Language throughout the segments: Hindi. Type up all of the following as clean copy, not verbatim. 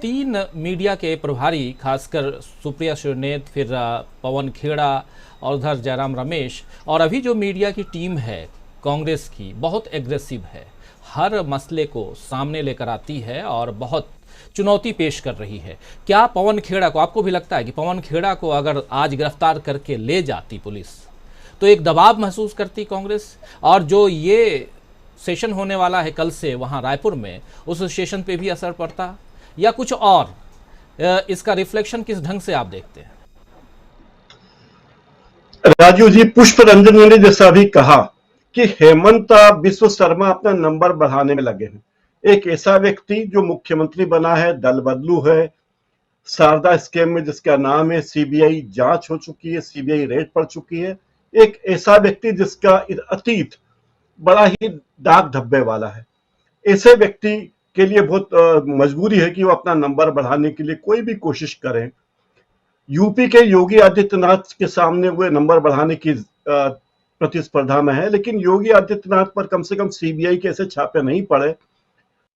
तीन मीडिया के प्रभारी खासकर सुप्रिया श्रीनेत, फिर पवन खेड़ा और उधर जयराम रमेश, और अभी जो मीडिया की टीम है कांग्रेस की बहुत एग्रेसिव है, हर मसले को सामने लेकर आती है और बहुत चुनौती पेश कर रही है। क्या पवन खेड़ा को, आपको भी लगता है कि पवन खेड़ा को अगर आज गिरफ्तार करके ले जाती पुलिस तो एक दबाव महसूस करती कांग्रेस, और जो ये सेशन होने वाला है कल से वहां रायपुर में, उस सेशन पे भी असर पड़ता, या कुछ और? इसका रिफ्लेक्शन किस ढंग से आप देखते हैं? राजू जी, पुष्प रंजन ने जैसा भी कहा कि हेमंत बिस्व शर्मा अपना नंबर बढ़ाने में लगे हैं। एक ऐसा व्यक्ति जो मुख्यमंत्री बना है, दल बदलू है, शारदा स्कैम में जिसका नाम है, सीबीआई जांच हो चुकी है, सीबीआई रेड पड़ चुकी है। एक ऐसा व्यक्ति जिसका अतीत बड़ा ही दाग धब्बे वाला है। ऐसे व्यक्ति के लिए बहुत मजबूरी है कि वो अपना नंबर बढ़ाने के लिए कोई भी कोशिश करें। यूपी के योगी आदित्यनाथ के सामने वो नंबर बढ़ाने की प्रतिस्पर्धा में है, लेकिन योगी आदित्यनाथ पर कम से कम सीबीआई के ऐसे छापे नहीं पड़े।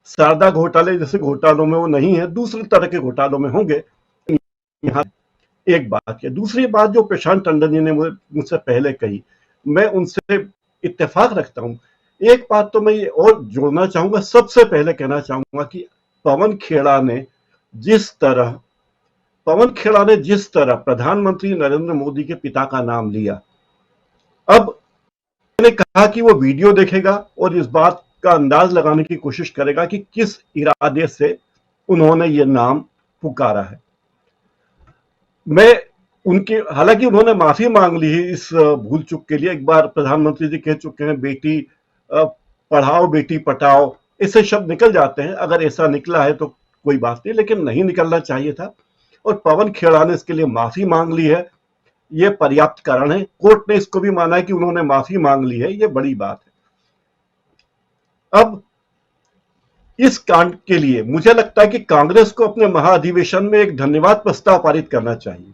शारदा घोटाले जैसे घोटालों में वो नहीं है, दूसरे तरह के घोटालों में होंगे। यहाँ एक बात है। दूसरी बात जो प्रशांत टंडन जी ने मुझसे पहले कही, मैं उनसे इत्तेफाक रखता हूं। एक बात तो मैं ये और जोड़ना चाहूंगा, सबसे पहले कहना चाहूंगा कि पवन खेड़ा ने जिस तरह प्रधानमंत्री नरेंद्र मोदी के पिता का नाम लिया, अब मैंने कहा कि वो वीडियो देखेगा और इस बात का अंदाज लगाने की कोशिश करेगा कि किस इरादे से उन्होंने ये नाम पुकारा है। हालांकि उन्होंने माफी मांग ली है इस भूल चूक के लिए। एक बार प्रधानमंत्री जी कह चुके हैं, बेटी पढ़ाओ बेटी पटाओ, ऐसे शब्द निकल जाते हैं। अगर ऐसा निकला है तो कोई बात नहीं, लेकिन नहीं निकलना चाहिए था। और पवन खेड़ा ने इसके लिए माफी मांग ली है, यह पर्याप्त कारण है। कोर्ट ने इसको भी माना है कि उन्होंने माफी मांग ली है, यह बड़ी बात है। अब इस कांड के लिए मुझे लगता है कि कांग्रेस को अपने महाधिवेशन में एक धन्यवाद प्रस्ताव पारित करना चाहिए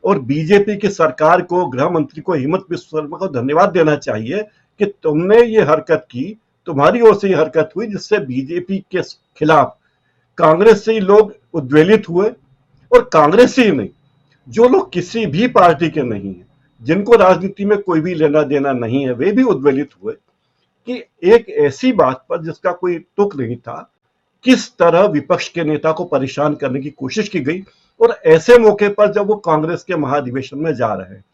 और बीजेपी की सरकार को, गृह मंत्री को, हेमंत बिस्व शर्मा को धन्यवाद देना चाहिए कि तुमने ये हरकत की, तुम्हारी ओर से ये हरकत हुई जिससे बीजेपी के खिलाफ कांग्रेस से ही लोग उद्वेलित हुए। और कांग्रेस ही नहीं, जो लोग किसी भी पार्टी के नहीं है, जिनको राजनीति में कोई भी लेना देना नहीं है, वे भी उद्वेलित हुए कि एक ऐसी बात पर जिसका कोई तुक नहीं था, किस तरह विपक्ष के नेता को परेशान करने की कोशिश की गई। और ऐसे मौके पर जब वो कांग्रेस के महाधिवेशन में जा रहे हैं,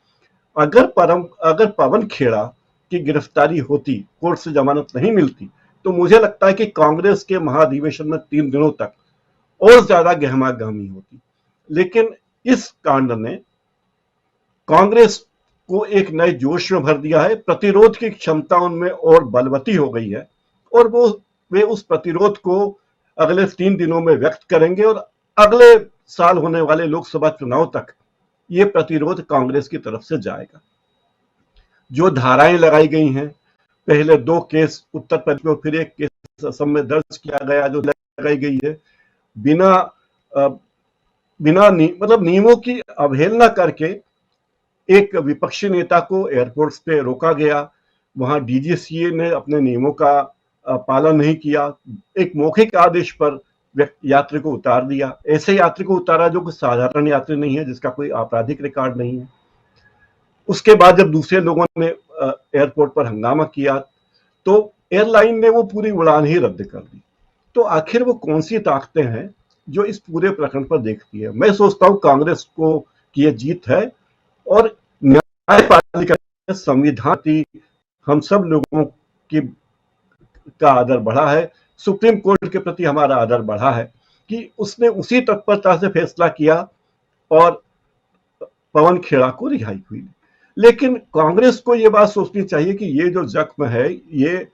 अगर पवन खेड़ा की गिरफ्तारी होती, कोर्ट से जमानत नहीं मिलती, तो मुझे लगता है कि कांग्रेस के महाधिवेशन में 3 दिनों तक और ज्यादा गहमागहमी होती। लेकिन इस कांड ने कांग्रेस को एक नए जोश में भर दिया है, प्रतिरोध की क्षमता उनमें और बलवती हो गई है और वे उस प्रतिरोध को अगले 3 दिनों में व्यक्त करेंगे और अगले साल होने वाले लोकसभा चुनाव तक ये प्रतिरोध कांग्रेस की तरफ से जाएगा। जो धाराएं लगाई गई हैं, पहले 2 केस उत्तर प्रदेश में, फिर 1 केस असम में दर्ज किया गया, जो लगाई गई है बिना नियमों की अवहेलना करके एक विपक्षी नेता को एयरपोर्ट्स पे रोका गया, वहां डीजीसीए ने अपने नियमों का पालन नहीं किया, एक मौखिक आदेश पर यात्री को उतार दिया। ऐसे यात्री को उतारा जो कोई साधारण यात्री नहीं है, जिसका कोई आपराधिक रिकॉर्ड नहीं है। उसके बाद जब दूसरे लोगों ने एयरपोर्ट पर हंगामा किया तो एयरलाइन ने वो पूरी उड़ान ही रद्द कर दी। तो आखिर वो कौन सी ताकतें हैं जो इस पूरे प्रकरण पर देखती है? मैं सोचता हूं कांग्रेस को की यह जीत है और न्यायपालिका, संविधान, हम सब लोगों की का आदर बढ़ा है, सुप्रीम कोर्ट के प्रति हमारा आदर बढ़ा है कि उसने उसी तत्परता से फैसला किया और पवन खेड़ा को रिहाई हुई। लेकिन कांग्रेस को यह बात सोचनी चाहिए कि ये जो जख्म है, ये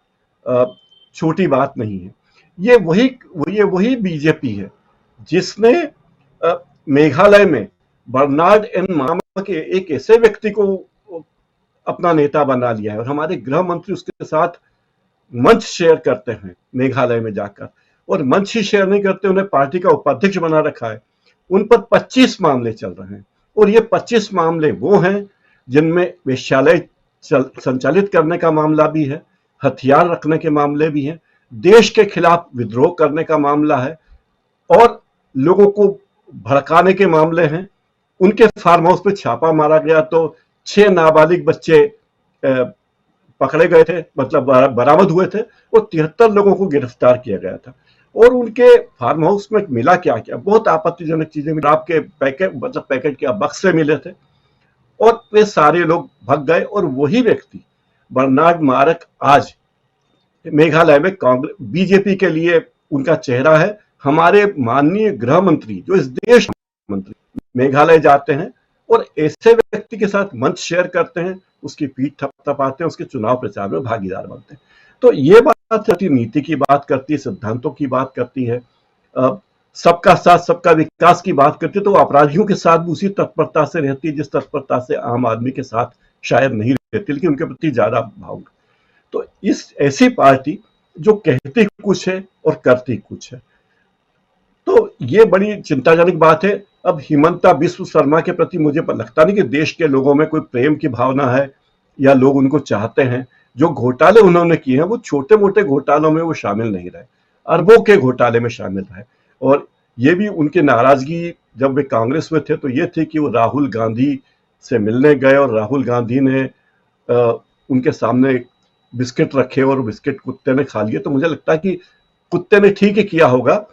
छोटी बात नहीं है। ये वही बीजेपी है जिसने मेघालय में बर्नार्ड एन मामा के एक ऐसे व्यक्ति को अपना नेता बना लिया है और हमारे गृह मंत्री उसके साथ मंच शेयर करते हैं मेघालय में जाकर, और मंच ही शेयर नहीं करते, उन्हें पार्टी का उपाध्यक्ष बना रखा है। उन पर 25 मामले चल रहे हैं और ये 25 मामले वो हैं जिनमें वेश्यालय संचालित करने का मामला भी है, हथियार रखने के मामले भी हैं, देश के खिलाफ विद्रोह करने का मामला है और लोगों को भड़काने के मामले हैं। उनके फार्म हाउस पे छापा मारा गया तो 6 नाबालिग बच्चे पकड़े गए थे, मतलब बरामद हुए थे, और 73 लोगों को गिरफ्तार किया गया था। और उनके फार्म हाउस में मिला क्या क्या, बहुत आपत्तिजनक चीजें मिली। आपके पैकेट, मतलब पैकेट के बक्से मिले थे, और वे सारे लोग भाग गए। और वही व्यक्ति बर्नार्ड मार्क आज मेघालय में कांग्रेस बीजेपी के लिए उनका चेहरा है। हमारे माननीय गृह मंत्री, जो इस देश मंत्री, मेघालय जाते हैं और ऐसे व्यक्ति के साथ मंच शेयर करते हैं, उसकी पीठ थपथपाते हैं, उसके चुनाव प्रचार में भागीदार बनते हैं। तो ये बात करती, नीति की बात करती है, सिद्धांतों की बात करती है, सबका साथ सबका विकास की बात करती है। तो अपराधियों के साथ भी उसी तत्परता से रहती है जिस तत्परता से आम आदमी के साथ शायद नहीं रहती, लेकिन उनके प्रति ज्यादा भाव। तो इस ऐसी पार्टी जो कहती कुछ है और करती कुछ है, तो ये बड़ी चिंताजनक बात है। अब हिमंता बिस्व शर्मा के प्रति मुझे लगता नहीं कि देश के लोगों में कोई प्रेम की भावना है या लोग उनको चाहते हैं। जो घोटाले उन्होंने किए हैं वो छोटे मोटे घोटालों में वो शामिल नहीं रहे, अरबों के घोटाले में शामिल रहे। और ये भी उनकी नाराजगी जब वे कांग्रेस में थे तो ये थी कि वो राहुल गांधी से मिलने गए और राहुल गांधी ने उनके सामने बिस्किट रखे और बिस्किट कुत्ते ने खा लिए। तो मुझे लगता है कि कुत्ते ने ठीक ही किया होगा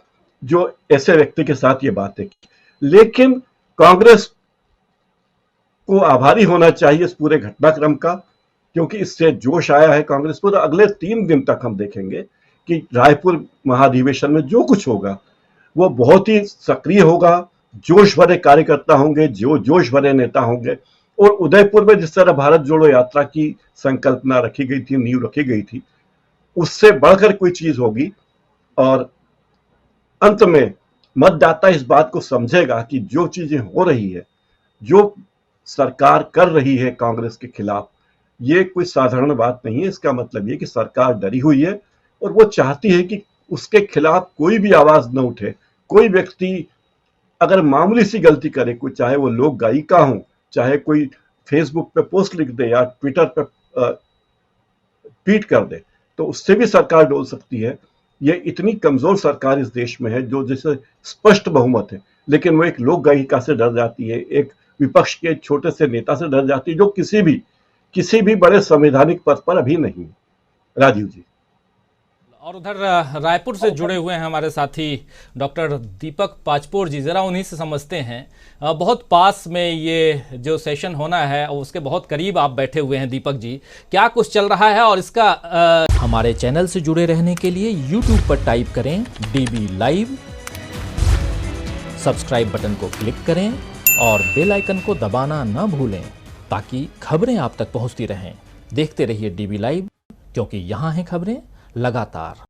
जो ऐसे व्यक्ति के साथ ये बातें की। लेकिन कांग्रेस को आभारी होना चाहिए इस पूरे घटनाक्रम का, क्योंकि इससे जोश आया है कांग्रेस पर। अगले 3 दिन तक हम देखेंगे कि रायपुर महाधिवेशन में जो कुछ होगा वो बहुत ही सक्रिय होगा, जोश भरे कार्यकर्ता होंगे, जो जोश भरे नेता होंगे। और उदयपुर में जिस तरह भारत जोड़ो यात्रा की संकल्पना रखी गई थी, नींव रखी गई थी, उससे बढ़कर कोई चीज होगी। और अंत में मतदाता इस बात को समझेगा कि जो चीजें हो रही है, जो सरकार कर रही है कांग्रेस के खिलाफ, ये कोई साधारण बात नहीं है। इसका मतलब ये कि सरकार डरी हुई है और वो चाहती है कि उसके खिलाफ कोई भी आवाज न उठे। कोई व्यक्ति अगर मामूली सी गलती करे, कोई चाहे वो लोक गायिका हो, चाहे कोई फेसबुक पे पोस्ट लिख दे या ट्विटर पे ट्वीट कर दे, तो उससे भी सरकार डोल सकती है। ये इतनी कमजोर सरकार इस देश में है जो जैसे स्पष्ट बहुमत है, लेकिन वो एक लोक गायिका से डर जाती है, एक विपक्ष के छोटे से नेता से डर जाती है जो किसी भी बड़े संवैधानिक पद पर अभी नहीं। राजीव जी। और उधर रायपुर से जुड़े हुए हैं हमारे साथी डॉक्टर दीपक पाचपोर जी, जरा उन्हीं से समझते हैं। बहुत पास में ये जो सेशन होना है उसके बहुत करीब आप बैठे हुए हैं दीपक जी, क्या कुछ चल रहा है और इसका हमारे चैनल से जुड़े रहने के लिए YouTube पर टाइप करें DB लाइव, सब्सक्राइब बटन को क्लिक करें और बेल आइकन को दबाना न भूलें ताकि खबरें आप तक पहुंचती रहें। देखते रहिए DB लाइव, क्योंकि यहाँ हैं खबरें लगातार।